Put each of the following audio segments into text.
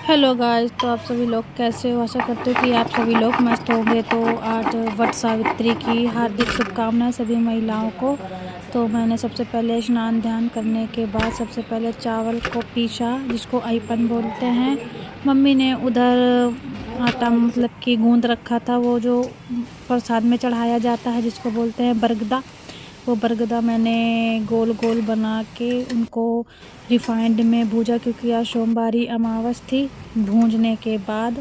Hello guys, तो आप सभी लोग कैसे हो। आशा करते हो कि आप सभी लोग मस्त होंगे। तो आज वट सावित्री की हार्दिक शुभकामनाएं सभी महिलाओं को। तो मैंने सबसे पहले स्नान ध्यान करने के बाद सबसे पहले चावल को पीसा, जिसको अइपन बोलते हैं। मम्मी ने उधर आटा मतलब कि गूंद रखा था, वो जो प्रसाद में चढ़ाया जाता है जिसको बोलते हैं बरगदा। वो बरगदा मैंने गोल गोल बना के उनको रिफाइंड में भूजा, क्योंकि आज सोमवारी अमावस थी। भूनने के बाद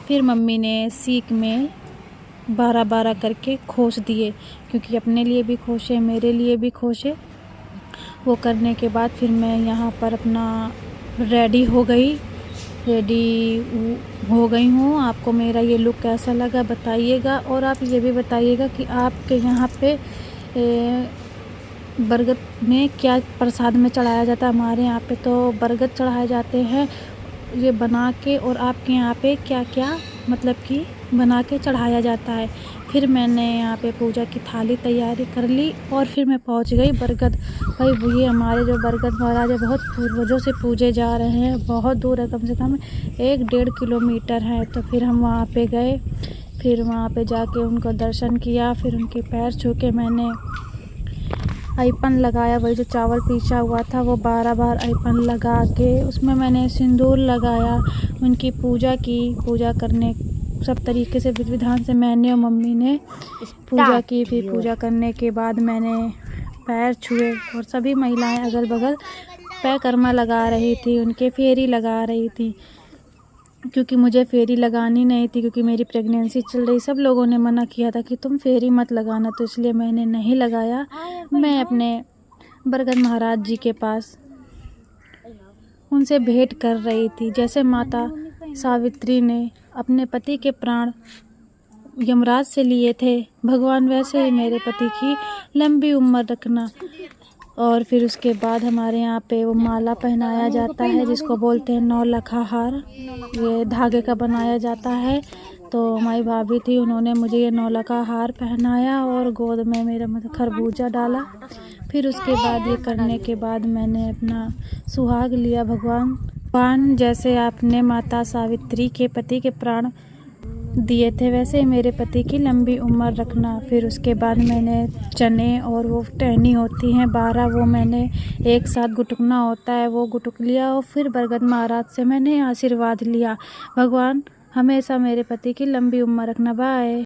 फिर मम्मी ने सीख में 12-12 करके खोस दिए, क्योंकि अपने लिए भी खोसे मेरे लिए भी खोसे। वो करने के बाद फिर मैं यहाँ पर अपना रेडी हो गई हूँ। आपको मेरा ये लुक कैसा लगा बताइएगा, और आप ये भी बताइएगा कि आपके यहाँ पे बरगद में क्या प्रसाद में चढ़ाया जाता है। हमारे यहाँ पे तो बरगद चढ़ाए जाते हैं ये बना के, और आपके यहाँ पे क्या क्या मतलब कि बना के चढ़ाया जाता है। फिर मैंने यहाँ पे पूजा की थाली तैयारी कर ली और फिर मैं पहुँच गई बरगद। भाई ये हमारे जो बरगद महाराज है बहुत पूर्वजों से पूजे जा रहे हैं, बहुत दूर है, कम से कम 1-1.5 किलोमीटर है। तो फिर हम वहाँ पे गए, फिर वहाँ पे जाके उनको दर्शन किया, फिर उनके पैर छू के मैंने अइपन लगाया। वही जो चावल पीसा हुआ था वो 12 बार अइपन लगा के उसमें मैंने सिंदूर लगाया, उनकी पूजा की। पूजा करने सब तरीके से विधि विधान से मैंने और मम्मी ने पूजा की। फिर पूजा करने के बाद मैंने पैर छुए, और सभी महिलाएं अगल बगल पैकर्मा लगा रही थी, उनके फेरी लगा रही थी, क्योंकि मुझे फेरी लगानी नहीं थी, क्योंकि मेरी प्रेगनेंसी चल रही। सब लोगों ने मना किया था कि तुम फेरी मत लगाना, तो इसलिए मैंने नहीं लगाया। मैं अपने बरगद महाराज जी के पास उनसे भेंट कर रही थी। जैसे माता सावित्री ने अपने पति के प्राण यमराज से लिए थे, भगवान वैसे ही मेरे पति की लंबी उम्र रखना। और फिर उसके बाद हमारे यहाँ पे वो माला पहनाया जाता है, जिसको बोलते हैं 9 लखा हार। ये धागे का बनाया जाता है। तो हमारी भाभी थी, उन्होंने मुझे ये 9 लखा हार पहनाया और गोद में मेरा मतलब खरबूजा डाला। फिर उसके बाद ये करने के बाद मैंने अपना सुहाग लिया। भगवान जैसे आपने माता सावित्री के पति के प्राण दिए थे, वैसे ही मेरे पति की लंबी उम्र रखना। फिर उसके बाद मैंने चने और वो टहनी होती हैं 12, वो मैंने एक साथ गुटकना होता है वो गुटक लिया, और फिर बरगद महाराज से मैंने आशीर्वाद लिया। भगवान हमेशा मेरे पति की लंबी उम्र रखना। बाय।